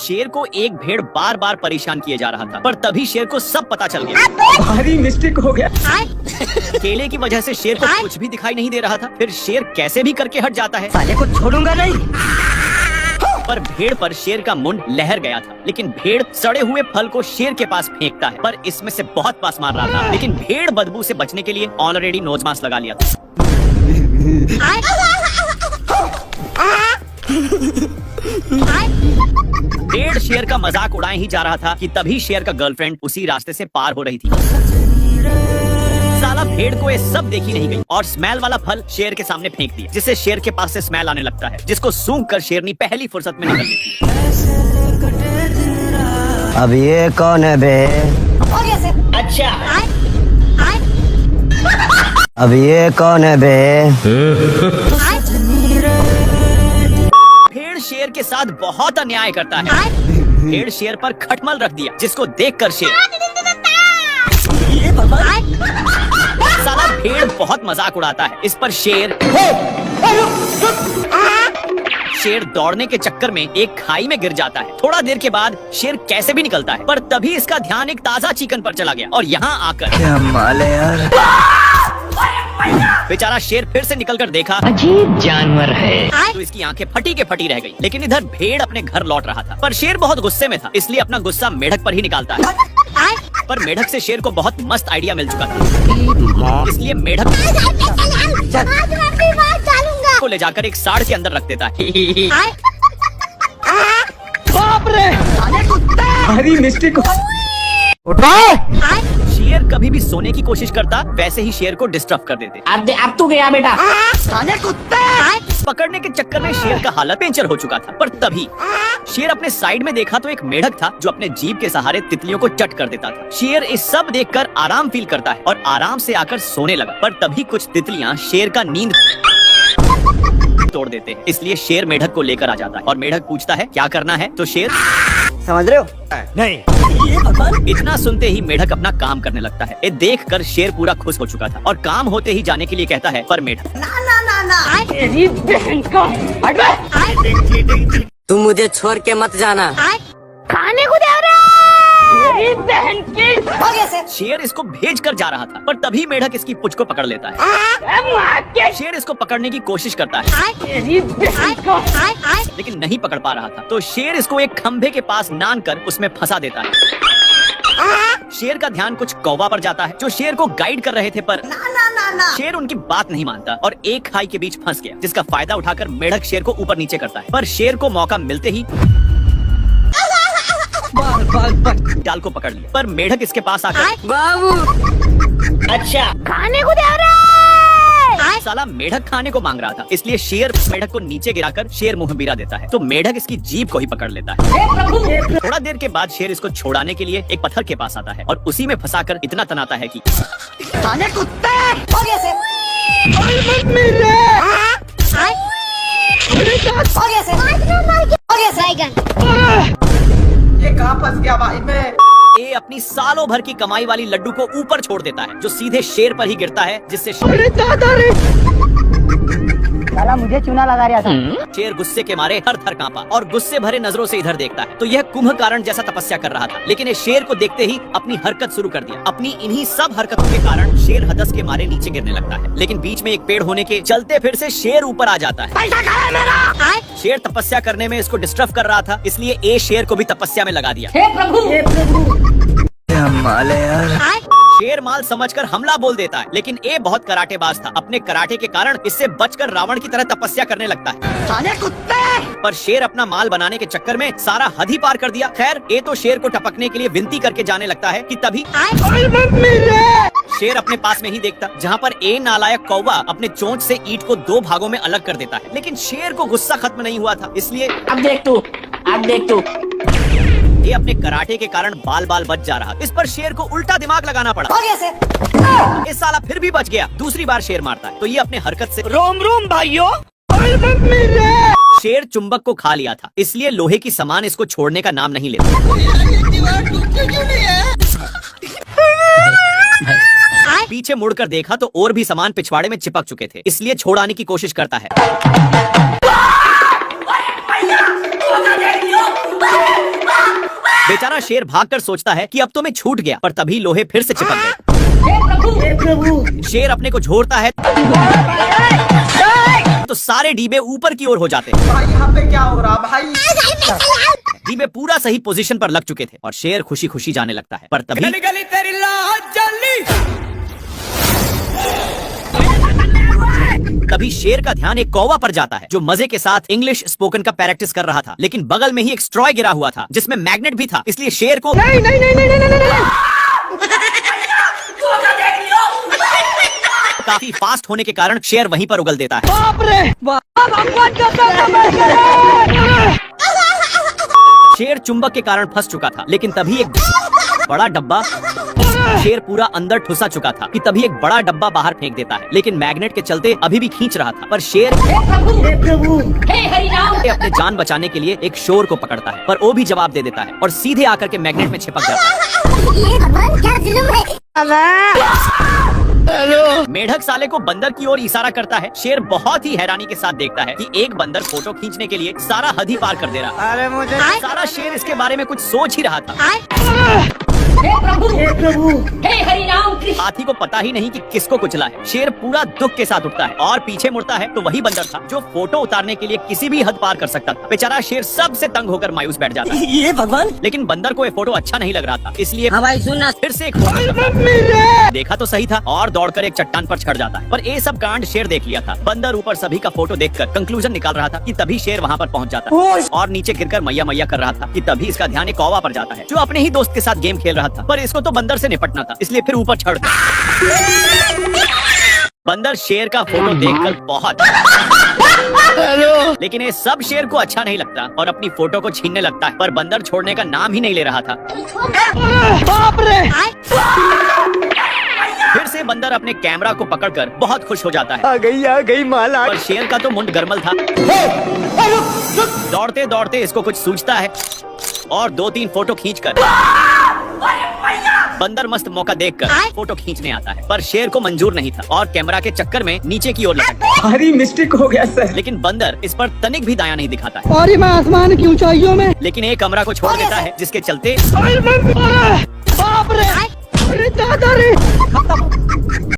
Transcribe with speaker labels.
Speaker 1: शेर को एक भेड़ बार बार परेशान किए जा रहा था, पर तभी शेर को सब पता चल गया।
Speaker 2: भारी मिस्टेक हो गया।
Speaker 1: केले की वजह से शेर को कुछ भी दिखाई नहीं दे रहा था। फिर शेर कैसे भी करके हट जाता है।
Speaker 2: साले को छोड़ूंगा नहीं।
Speaker 1: पर भेड़ पर शेर का मुंड लहर गया था, लेकिन भेड़ सड़े हुए फल को शेर के पास फेंकता है, पर इसमें से बहुत पास मार रहा था। लेकिन भेड़ बदबू से बचने के लिए ऑलरेडी नोज मास्क लगा लिया था। भेड़ शेर का मजाक उड़ाए ही जा रहा था कि तभी शेर का गर्लफ्रेंड उसी रास्ते से पार हो रही थी। साला भेड़ को ये सब देखी नहीं गई और स्मेल वाला फल शेर के सामने फेंक दिया, जिससे शेर के पास से स्मेल आने लगता है, जिसको सूंघ कर शेरनी पहली फुर्सत में निकल लेती है।
Speaker 3: अब ये कौन है बे?
Speaker 1: अच्छा,
Speaker 3: अब ये कौन है बे?
Speaker 1: भेड़ शेर के साथ बहुत अन्याय करता है। भेड़ शेर पर खटमल रख दिया, जिसको देखकर शेर साला भेड़ बहुत मजाक उड़ाता है। इस पर शेर दौड़ने के चक्कर में एक खाई में गिर जाता है। थोड़ा देर के बाद शेर कैसे भी निकलता है, पर तभी इसका ध्यान एक ताजा चिकन पर चला गया और यहाँ आकर
Speaker 3: क्या माल है यार।
Speaker 1: बेचारा शेर फिर से निकलकर देखा,
Speaker 2: अजीब जानवर है।
Speaker 1: तो इसकी आंखें फटी के फटी रह गई। लेकिन इधर भेड़ अपने घर लौट रहा था, पर शेर बहुत गुस्से में था, इसलिए अपना गुस्सा मेढक पर ही निकालता है। पर मेढक से शेर को बहुत मस्त आइडिया मिल चुका था, इसलिए मेढक को ले जाकर एक साड़ के अंदर रख देता है।
Speaker 2: बाप रे, भारी मिस्टेक हो।
Speaker 1: शेर कभी भी सोने की कोशिश करता, वैसे ही शेर को डिस्टर्ब कर देते।
Speaker 2: अब तू गया बेटा।
Speaker 1: पकड़ने के चक्कर में शेर का हालत पेंचर हो चुका था। पर तभी शेर अपने साइड में देखा तो एक मेढक था जो अपने जीभ के सहारे तितलियों को चट कर देता था। शेर इस सब देखकर आराम फील करता है और आराम से आकर सोने लगा। पर तभी कुछ तितलियां शेर का नींद तोड़ देते हैं, इसलिए शेर मेढक को लेकर आ जाता है और मेढक पूछता है क्या करना है, तो शेर
Speaker 3: समझ रहे हो?
Speaker 1: नहीं। इतना सुनते ही मेढक अपना काम करने लगता है। ये देखकर शेर पूरा खुश हो चुका था और काम होते ही जाने के लिए कहता है, पर मेढक
Speaker 2: तेरी बहन का
Speaker 3: तुम मुझे छोड़ के मत जाना।
Speaker 2: खाने को दे रहा मेरी बहन की।
Speaker 1: शेर इसको भेज कर जा रहा था, पर तभी मेढक इसकी पुछ को पकड़ लेता है। शेर इसको पकड़ने की कोशिश करता है,
Speaker 2: तेरी बहन का।
Speaker 1: लेकिन नहीं पकड़ पा रहा था, तो शेर इसको एक खंभे के पास नान कर उसमें फंसा देता है। शेर का ध्यान कुछ कौवा पर जाता है जो शेर को गाइड कर रहे थे, पर शेर उनकी बात नहीं मानता और एक खाई के बीच फंस गया, जिसका फायदा उठाकर मेढक शेर को ऊपर नीचे करता है। पर शेर को मौका मिलते ही डाल को पकड़ लिया, पर मेढक इसके पास आकर
Speaker 3: बाबू
Speaker 1: अच्छा
Speaker 2: खाने को दे रहा
Speaker 1: साला मेढक खाने को मांग रहा था, इसलिए शेर मेढक को नीचे गिराकर शेर मुंह बिरा देता है, तो मेढक इसकी जीभ को ही पकड़ लेता है। थोड़ा देर के बाद शेर इसको छोड़ाने के लिए एक पत्थर के पास आता है और उसी में फंसाकर इतना तनाता है कि
Speaker 2: ये कहाँ फंस गया भाई मैं।
Speaker 1: ये अपनी सालों भर की कमाई वाली लड्डू को ऊपर छोड़ देता है, जो सीधे शेर पर ही गिरता है, जिससे
Speaker 3: साला मुझे चूना लगा रहा था।
Speaker 1: शेर गुस्से के मारे हर थर कांपा और गुस्से भरे नजरों से इधर देखता है। तो यह कुंभकर्ण जैसा तपस्या कर रहा था, लेकिन ये शेर को देखते ही अपनी हरकत शुरू कर दिया। अपनी इन्हीं सब हरकतों के कारण शेर हदस के मारे नीचे गिरने लगता है, लेकिन बीच में एक पेड़ होने के चलते फिर से शेर ऊपर आ जाता है। शेर तपस्या करने में इसको डिस्टर्ब कर रहा था, इसलिए ए शेर को भी तपस्या में लगा दिया।
Speaker 3: क्या माल है यार।
Speaker 1: शेर माल समझकर हमला बोल देता है, लेकिन ए बहुत कराटेबाज था। अपने कराटे के कारण इससे बचकर रावण की तरह तपस्या करने लगता है। पर शेर अपना माल बनाने के चक्कर में सारा हद ही पार कर दिया। खैर ए तो शेर को टपकने के लिए विनती करके जाने लगता है कि तभी शेर अपने पास में ही देखता, जहाँ पर ए नालायक कौवा अपने चोंच से ईंट को 2 भागों में अलग कर देता है। लेकिन शेर को गुस्सा खत्म नहीं हुआ था, इसलिए
Speaker 2: अब देख तू
Speaker 1: ये अपने कराटे के कारण बाल बाल बच जा रहा। इस पर शेर को उल्टा दिमाग लगाना पड़ा। इस साला फिर भी बच गया। दूसरी बार शेर मारता है तो ये अपने हरकत से रोम रोम भाइयों। शेर चुंबक को खा लिया था, इसलिए लोहे की सामान इसको छोड़ने का नाम नहीं लेता। पीछे मुड़कर देखा तो और भी सामान पिछवाड़े में चिपक चुके थे, इसलिए छोड़ाने की कोशिश करता है। शेर भागकर सोचता है कि अब तो मैं छूट गया, पर तभी लोहे फिर से चिपक गए। शेर अपने को झोरता है तो सारे डीबे ऊपर की ओर हो जाते हैं।
Speaker 4: भाई यहाँ पे क्या हो रहा भाई?
Speaker 1: डीबे पूरा सही पोजीशन पर लग चुके थे और शेर खुशी खुशी जाने लगता है, पर तभी शेर का ध्यान एक कौवा पर जाता है जो मजे के साथ इंग्लिश स्पोकन का प्रैक्टिस कर रहा था, लेकिन बगल में ही एक स्ट्रॉय गिरा हुआ था जिसमें मैग्नेट भी था, इसलिए शेर को काफी फास्ट होने के कारण शेर वहीं पर उगल देता है।
Speaker 3: बाप रे बाप।
Speaker 1: शेर चुंबक के कारण फंस चुका था, लेकिन तभी एक बड़ा डब्बा, शेर पूरा अंदर ठुसा चुका था कि तभी एक बड़ा डब्बा बाहर फेंक देता है, लेकिन मैग्नेट के चलते अभी भी खींच रहा था। पर शेर अपने जान बचाने के लिए एक शोर को पकड़ता है, पर वो भी जवाब दे देता है और सीधे आकर के मैग्नेट में चिपक जाता है। मेढक साले को बंदर की ओर इशारा करता है। शेर बहुत ही हैरानी के साथ देखता है कि एक बंदर फोटो खींचने के लिए सारा हद ही पार कर दे रहा है।
Speaker 3: अरे मुझे
Speaker 1: सारा शेर इसके बारे में कुछ सोच ही रहा था।
Speaker 2: हे प्रभु हे हरि राम कृष्ण।
Speaker 1: हाथी को पता ही नहीं कि किसको कुचला है। शेर पूरा दुख के साथ उठता है और पीछे मुड़ता है तो वही बंदर था जो फोटो उतारने के लिए किसी भी हद पार कर सकता था। बेचारा शेर सबसे तंग होकर मायूस बैठ जाता है।
Speaker 3: ये भगवान।
Speaker 1: लेकिन बंदर को ये फोटो अच्छा नहीं लग रहा था, इसलिए
Speaker 3: हाँ भाई सुनना।
Speaker 1: फिर से एक फोटो करता है। देखा तो सही था और दौड़कर एक चट्टान पर चढ़ जाता है। पर ये सब कांड शेर देख लिया था। बंदर ऊपर सभी का फोटो देखकर कंक्लूजन निकाल रहा था कि तभी शेर वहाँ पर पहुँच जाता है और नीचे गिरकर मैया मैया कर रहा था कि तभी इसका ध्यान एक कौवा पर जाता है जो अपने ही दोस्त के साथ गेम खेल रहा था। पर इसको तो बंदर से निपटना था, इसलिए फिर ऊपर चढ़ गया। बंदर शेर का फोटो देखकर बहुत लेकिन ये सब शेर को अच्छा नहीं लगता और अपनी फोटो को छीनने लगता है, पर बंदर छोड़ने का नाम ही नहीं ले रहा था।
Speaker 3: बाप रे।
Speaker 1: फिर से बंदर अपने कैमरा को पकड़कर बहुत खुश हो जाता है।
Speaker 3: आ गई माला।
Speaker 1: पर शेर का तो मुंड गरमल था। दौड़ते दौड़ते इसको कुछ सूझता है और 2-3 फोटो खींचकर बंदर मस्त मौका देखकर फोटो खींचने आता है, पर शेर को मंजूर नहीं था और कैमरा के चक्कर में नीचे की ओर लटक गया।
Speaker 4: भारी मिस्टेक हो गया सर।
Speaker 1: लेकिन बंदर इस पर तनिक भी दया नहीं दिखाता है
Speaker 3: और मैं आसमान की ऊंचाइयों में।
Speaker 1: लेकिन एक कमरा को छोड़ देता है जिसके चलते
Speaker 3: बाप रे। अरे दादा रे।